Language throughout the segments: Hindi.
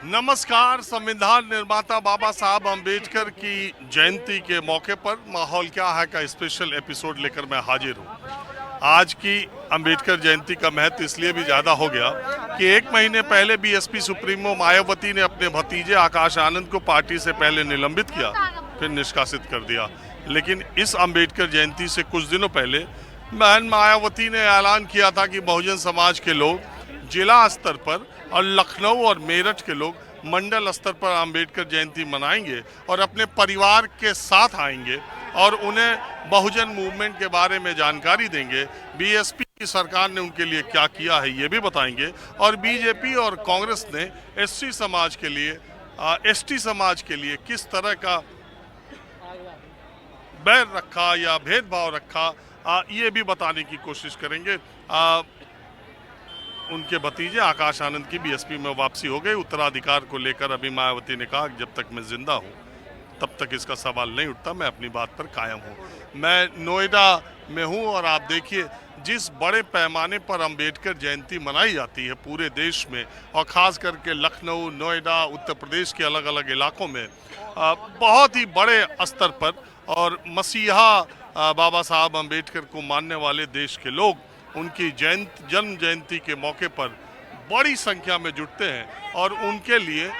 नमस्कार। संविधान निर्माता बाबा साहब अम्बेडकर की जयंती के मौके पर माहौल क्या है का स्पेशल एपिसोड लेकर मैं हाजिर हूँ। आज की अम्बेडकर जयंती का महत्व इसलिए भी ज़्यादा हो गया कि एक महीने पहले बीएसपी सुप्रीमो मायावती ने अपने भतीजे आकाश आनंद को पार्टी से पहले निलंबित किया, फिर निष्कासित कर दिया। लेकिन इस अम्बेडकर जयंती से कुछ दिनों पहले बहन मायावती ने ऐलान किया था कि बहुजन समाज के लोग जिला स्तर पर और लखनऊ और मेरठ के लोग मंडल स्तर पर अम्बेडकर जयंती मनाएंगे और अपने परिवार के साथ आएंगे और उन्हें बहुजन मूवमेंट के बारे में जानकारी देंगे। बीएसपी की सरकार ने उनके लिए क्या किया है ये भी बताएंगे और बीजेपी और कांग्रेस ने एसटी समाज के लिए किस तरह का बैर रखा या भेदभाव रखा, ये भी बताने की कोशिश करेंगे। उनके भतीजे आकाश आनंद की बीएसपी में वापसी हो गई। उत्तराधिकार को लेकर अभी मायावती ने कहा जब तक मैं जिंदा हूं तब तक इसका सवाल नहीं उठता, मैं अपनी बात पर कायम हूं। मैं नोएडा में हूं और आप देखिए जिस बड़े पैमाने पर अम्बेडकर जयंती मनाई जाती है पूरे देश में और ख़ास करके लखनऊ, नोएडा, उत्तर प्रदेश के अलग अलग इलाकों में बहुत ही बड़े स्तर पर और मसीहा बाबा साहब अम्बेडकर को मानने वाले देश के लोग उनकी जन्म जयंती के मौके पर बड़ी संख्या में जुटते हैं और उनके लिए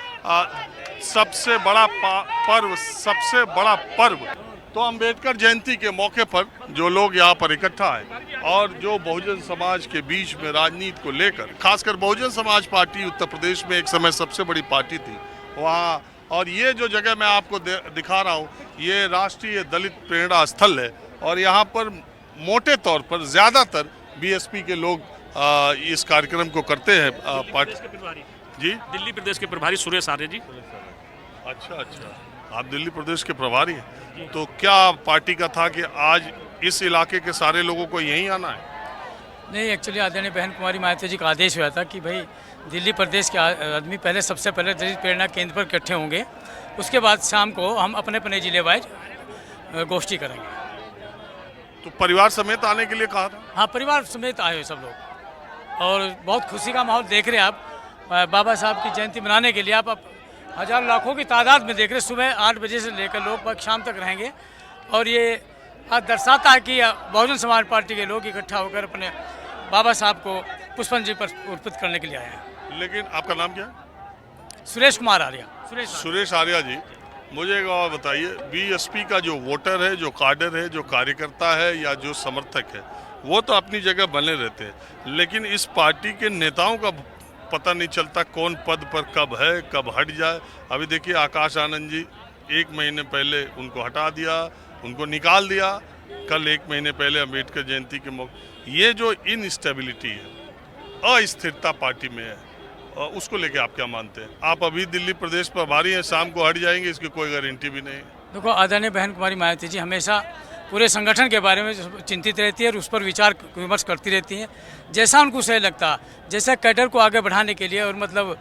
सबसे बड़ा पर्व तो अम्बेडकर जयंती के मौके पर जो लोग यहाँ पर इकट्ठा हैं और जो बहुजन समाज के बीच में राजनीति को लेकर, खासकर बहुजन समाज पार्टी उत्तर प्रदेश में एक समय सबसे बड़ी पार्टी थी वहाँ, और ये जो जगह मैं आपको दिखा रहा हूँ ये राष्ट्रीय दलित प्रेरणा स्थल है और यहाँ पर मोटे तौर पर ज़्यादातर बीएसपी के लोग इस कार्यक्रम को करते हैं। जी, दिल्ली प्रदेश के प्रभारी सुरेश आर्य जी। अच्छा, आप दिल्ली प्रदेश के प्रभारी हैं, तो क्या पार्टी का था कि आज इस इलाके के सारे लोगों को यहीं आना है? नहीं, एक्चुअली आदरणीय बहन कुमारी मायावती जी का आदेश हुआ था कि भाई दिल्ली प्रदेश के आदमी पहले सबसे पहले दलित प्रेरणा केंद्र पर इकट्ठे होंगे, उसके बाद शाम को हम अपने अपने जिले वाइज गोष्ठी करेंगे। तो परिवार समेत आने के लिए कहा था? हाँ, परिवार समेत आए हो सब लोग और बहुत खुशी का माहौल देख रहे हैं आप। बाबा साहब की जयंती मनाने के लिए आप हज़ार लाखों की तादाद में देख रहे हैं। सुबह 8 बजे से लेकर लोग शाम तक रहेंगे और ये आज दर्शाता है कि बहुजन समाज पार्टी के लोग इकट्ठा होकर अपने बाबा साहब को पुष्पांजलि अर्पित करने के लिए आए हैं। लेकिन आपका नाम क्या है? सुरेश कुमार आर्या। सुरेश आर्या जी, मुझे एक और बताइए, बीएसपी का जो वोटर है, जो काडर है, जो कार्यकर्ता है या जो समर्थक है, वो तो अपनी जगह बने रहते हैं, लेकिन इस पार्टी के नेताओं का पता नहीं चलता कौन पद पर कब है, कब हट जाए। अभी देखिए आकाश आनंद जी, 1 महीने पहले उनको हटा दिया, उनको निकाल दिया, कल 1 महीने पहले अम्बेडकर जयंती के मौके। ये जो इनस्टेबिलिटी है, अस्थिरता पार्टी में है, उसको लेके आप क्या मानते हैं? आप अभी दिल्ली प्रदेश प्रभारी हैं, शाम को हट जाएंगे, इसकी कोई गारंटी भी नहीं। देखो, आदरणीय बहन कुमारी मायावती जी हमेशा पूरे संगठन के बारे में चिंतित रहती है और उस पर विचार विमर्श करती रहती हैं, जैसा उनको सही लगता, जैसा कैडर को आगे बढ़ाने के लिए और मतलब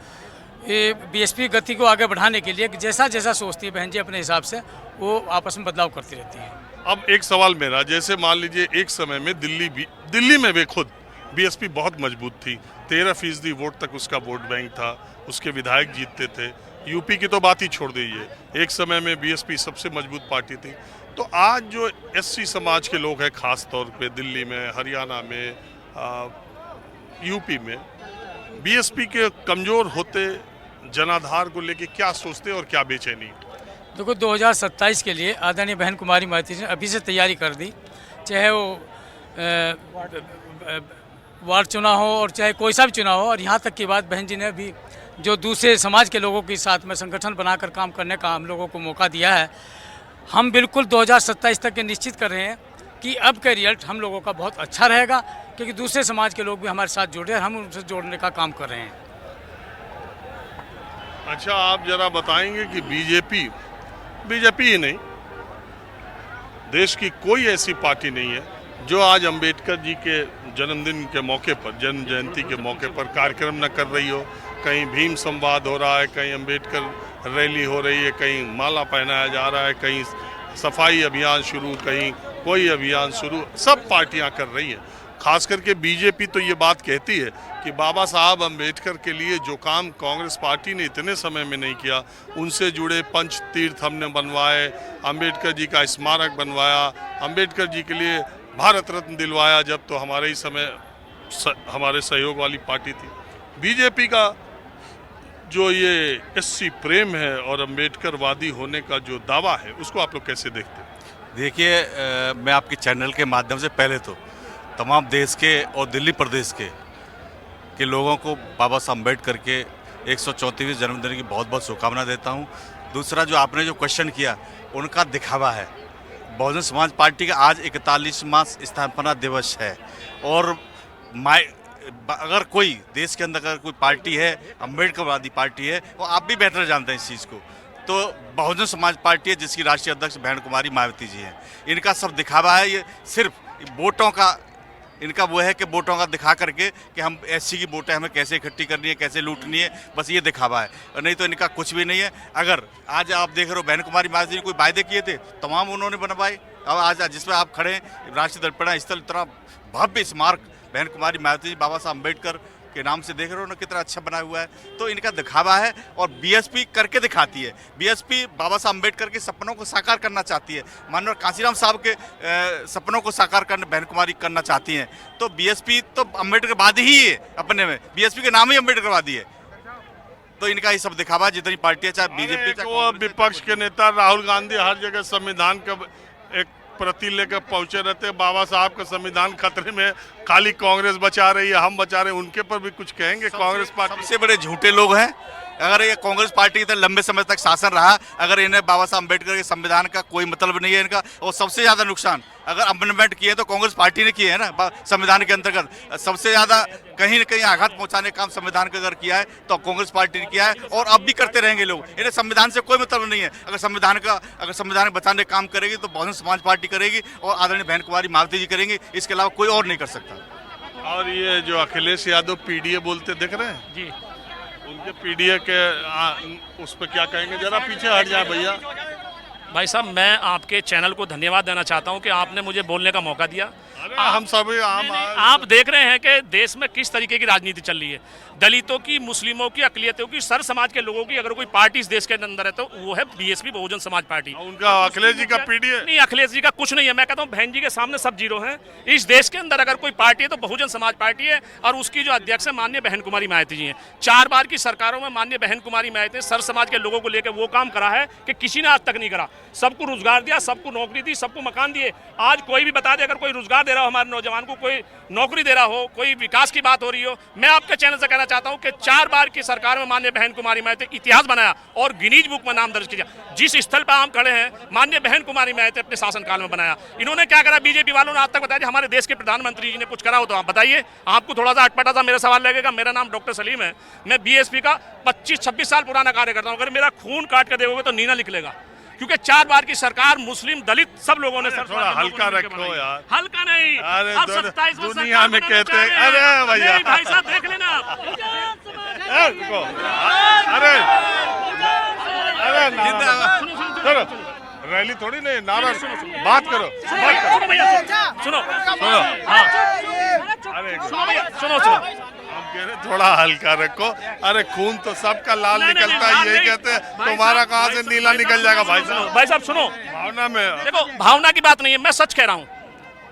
ये बीएसपी गति को आगे बढ़ाने के लिए जैसा जैसा सोचती है बहन जी अपने हिसाब से, वो आपस में बदलाव करती रहती हैं। अब एक सवाल मेरा, जैसे मान लीजिए एक समय में दिल्ली में वे खुद बीएसपी बहुत मजबूत थी, 13% वोट तक उसका वोट बैंक था, उसके विधायक जीतते थे। यूपी की तो बात ही छोड़ दीजिए, एक समय में बीएसपी सबसे मजबूत पार्टी थी। तो आज जो एससी समाज के लोग हैं, खास तौर पे दिल्ली में, हरियाणा में, यूपी में, बीएसपी के कमज़ोर होते जनाधार को लेके क्या सोचते और क्या बेचैनी? देखो, 2027 के लिए आदरणीय बहन कुमारी मायावती जी ने अभी से तैयारी कर दी, चाहे वो वार्ड चुनाव हो और चाहे कोई सा भी चुनाव हो। और यहाँ तक की बात, बहन जी ने अभी जो दूसरे समाज के लोगों के साथ में संगठन बनाकर काम करने का हम लोगों को मौका दिया है। हम बिल्कुल 2027 तक के निश्चित कर रहे हैं कि अब का रिजल्ट हम लोगों का बहुत अच्छा रहेगा, क्योंकि दूसरे समाज के लोग भी हमारे साथ जुड़े हैं, हम उनसे जोड़ने का काम कर रहे हैं। अच्छा, आप जरा बताएंगे कि बीजेपी ही नहीं, देश की कोई ऐसी पार्टी नहीं है जो आज अंबेडकर जी के जन्मदिन के मौके पर, जन्म जयंती के मौके पर कार्यक्रम न कर रही हो। कहीं भीम संवाद हो रहा है, कहीं अंबेडकर रैली हो रही है, कहीं माला पहनाया जा रहा है, कहीं सफाई अभियान शुरू, कहीं कोई अभियान शुरू, सब पार्टियां कर रही हैं। खास करके बीजेपी तो ये बात कहती है कि बाबा साहब अम्बेडकर के लिए जो काम कांग्रेस पार्टी ने इतने समय में नहीं किया, उनसे जुड़े पंच तीर्थ हमने बनवाए, अम्बेडकर जी का स्मारक बनवाया, अम्बेडकर जी के लिए भारत रत्न दिलवाया, जब तो हमारे ही समय हमारे सहयोग वाली पार्टी थी। बीजेपी का जो ये एससी प्रेम है और अम्बेडकरवादी होने का जो दावा है, उसको आप लोग कैसे देखते हैं? देखिए, मैं आपके चैनल के माध्यम से पहले तो तमाम देश के और दिल्ली प्रदेश के लोगों को बाबा साहब अम्बेडकर के 134वें जन्मदिन की बहुत बहुत शुभकामना देता हूं। दूसरा, जो आपने जो क्वेश्चन किया, उनका दिखावा है। बहुजन समाज पार्टी का आज 41वां स्थापना दिवस है और अगर कोई देश के अंदर अगर कोई पार्टी है, अम्बेडकरवादी पार्टी है, वो आप भी बेहतर जानते हैं इस चीज़ को, तो बहुजन समाज पार्टी है, जिसकी राष्ट्रीय अध्यक्ष बहन कुमारी मायावती जी हैं। इनका सब दिखावा है, ये सिर्फ वोटों का इनका वो है कि वोटों का दिखा करके कि हम एससी की वोटें हमें कैसे इकट्ठी करनी है, कैसे लूटनी है, बस ये दिखावा है, और नहीं तो इनका कुछ भी नहीं है। अगर आज आप देख रहे हो बहन कुमारी मायावती जी ने कोई वायदे किए थे, तमाम उन्होंने बनवाए। और आज जिसमें आप खड़े हैं, राष्ट्रीय दर्पण स्थल, इतना भव्य स्मारक बहन कुमारी मायावती जी बाबा साहब अम्बेडकर के नाम से देख रहे हो ना, कितना अच्छा बना हुआ है। तो इनका दिखावा है और बीएसपी करके दिखाती है। बीएसपी बाबा साहब अम्बेडकर के सपनों को साकार करना चाहती है, माननीय कांशीराम साहब के सपनों को साकार करने बहन कुमारी करना चाहती हैं। तो बीएसपी तो अम्बेडकरवादी ही है, अपने में बीएसपी के नाम ही अम्बेडकरवादी है। तो इनका ही सब दिखावा, जितनी पार्टियां चाहे बीजेपी चाहे विपक्ष के नेता राहुल गांधी हर जगह संविधान का एक प्रति लेकर पहुंचे रहते, बाबा साहब का संविधान खतरे में, खाली कांग्रेस बचा रही है, हम बचा रहे हैं, उनके पर भी कुछ कहेंगे? कांग्रेस पार्टी सबसे बड़े झूठे लोग हैं। अगर ये कांग्रेस पार्टी इतने लंबे समय तक शासन रहा, अगर इन्हें बाबा साहब अम्बेडकर के संविधान का कोई मतलब नहीं है इनका, और सबसे ज़्यादा नुकसान अगर अमेंडमेंट किए तो कांग्रेस पार्टी ने किए है ना संविधान के अंतर्गत। सबसे ज़्यादा कहीं न कहीं आघात पहुंचाने का काम संविधान का अगर किया है तो कांग्रेस पार्टी ने किया है, और अब भी करते रहेंगे लोग। इन्हें संविधान से कोई मतलब नहीं है। अगर संविधान बचाने का काम करेगी तो बहुजन समाज पार्टी करेगी और आदरणीय बहन कुमारी मायावती जी करेंगे, इसके अलावा कोई और नहीं कर सकता। और ये जो अखिलेश यादव पीडीए बोलते दिख रहे हैं जी, उनके पीडीए के उस पर क्या कहेंगे? जरा पीछे हट जाए भैया। भाई साहब, मैं आपके चैनल को धन्यवाद देना चाहता हूं कि आपने मुझे बोलने का मौका दिया। हम सभी आप देख रहे हैं कि देश में किस तरीके की राजनीति चल रही है। दलितों की, मुस्लिमों की, अकलियतों की, सर समाज के लोगों की अगर कोई पार्टी इस देश के अंदर है तो वो है बीएसपी, बहुजन समाज पार्टी। उनका अखिलेश जी का पीडीए नहीं, अखिलेश जी का कुछ नहीं है। मैं कहता हूँ बहन जी के सामने सब जीरो हैं। इस देश के अंदर अगर कोई पार्टी है तो बहुजन समाज पार्टी है, और उसकी जो अध्यक्ष है माननीय बहन कुमारी मायावती जी हैं। 4 बार की सरकारों में माननीय बहन कुमारी मायावती ने सर समाज के लोगों को लेकर वो काम करा है कि किसी ने आज तक नहीं करा। सबको रोजगार दिया, सबको नौकरी दी, सबको मकान दिए। आज कोई भी बता दे, अगर कोई रोजगार दे रहा हो हमारे नौजवान को, कोई नौकरी दे रहा हो, कोई विकास की बात हो रही हो, मैं आपके चैनल से कहना चाहता हूं कि 4 बार की सरकार में माननीय बहन कुमारी मायावती इतिहास बनाया और गिनीज बुक में नाम दर्ज किया। जिस स्थल पर हम खड़े हैं, माननीय बहन कुमारी मायावती अपने शासनकाल में बनाया। इन्होंने क्या करा? बीजेपी वालों ने आज तक बताया हमारे देश के प्रधानमंत्री जी ने कुछ करा हो तो आप बताइए। आपको थोड़ा सा अटपटा सा मेरा सवाल लगेगा। मेरा नाम डॉक्टर सलीम है, मैं बीएसपी का 25-26 साल पुराना कार्य करता हूँ। अगर मेरा खून काट कर देखोगे तो नीना निकलेगा, क्योंकि 4 बार की सरकार मुस्लिम, दलित सब लोगों ने थोड़ा हल्का रखो यार। हल्का नहीं, अरे अब 27 दुनिया में कहते हैं, अरे भैया भाई साहब देख लेना। अरे अरे रैली थोड़ी नहीं, नारा बात करो, सुनो सुनो। हाँ, अरे सुनो भैया, सुनो सुनो। हम कह रहे थोड़ा हल्का रखो। अरे खून तो सबका लाल निकलता है, यही कहते हैं। तुम्हारा कहाँ से नीला निकल जाएगा भाई साहब? भाई साहब सुनो, भावना में देखो भावना की बात नहीं है, मैं सच कह रहा हूँ।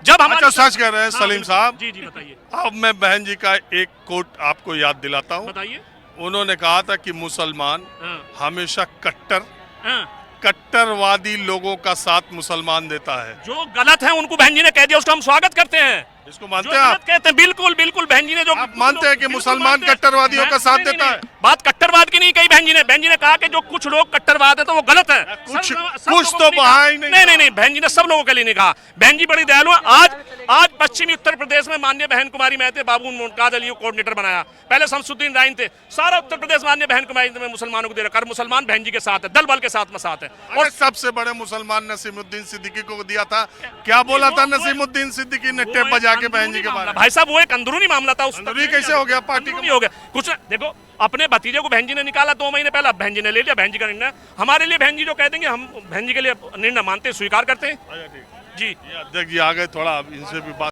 जब हम अच्छा सच कह रहे हैं सलीम साहब। जी जी बताइए। अब मैं बहन जी का एक कोट आपको याद दिलाता हूँ। बताइए। उन्होंने कहा था कि मुसलमान हाँ, हमेशा हाँ। कट्टरवादी लोगों का साथ मुसलमान देता है। जो गलत है उनको बहन जी ने कह दिया, उसका हम स्वागत करते हैं। इसको मानते जो हैं गलत आप? कहते हैं, बिल्कुल बिल्कुल बहन जी ने जो आप मानते हैं कि बिल्कुल मुसलमान मानते हैं। कट्टरवादियों का साथ नहीं, देता नहीं, है? नहीं। बात कट्टरवाद की नहीं कही बहन जी ने। बहन जी ने कहा कि जो कुछ लोग कट्टरवाद है तो वो गलत है। कुछ सब कुछ लोगों तो को बहा ही नहीं। नहीं नहीं, बहन जी ने सब लोगों के लिए नहीं कहा। बहन जी बड़ी दयालु है। आज पश्चिमी उत्तर प्रदेश में माननीय बहन कुमारी मायावती बाबू मुमताज अली को कोऑर्डिनेटर बनाया। पहले शमसुद्दीन राइन थे। सारा उत्तर प्रदेश माननीय बहन कुमारी में मुसलमानों को दे रखा। मुसलमान बहन जी के साथ है, दल बल के साथ में साथ है। और सबसे बड़े मुसलमान नसीमुद्दीन सिद्दीकी को दिया था। क्या बोला था नसीमुद्दीन सिद्दीकी ने टेप बजा के बहन जी के बारे में? भाई साहब वो एक अंदरूनी मामला था। उस अंदरूनी कैसे हो गया? पार्टी अंदरूनी हो गया कुछ। देखो अपने भतीजे को बहन जी ने निकाला 2 महीने पहले, बहन जी ने ले लिया। बहन जी का निर्णय हमारे लिए, बहन जी जो कह देंगे हम बहन जी के लिए निर्णय मानते, स्वीकार करते हैं। जी अध्यक्ष जी आ गए, थोड़ा इनसे भी बात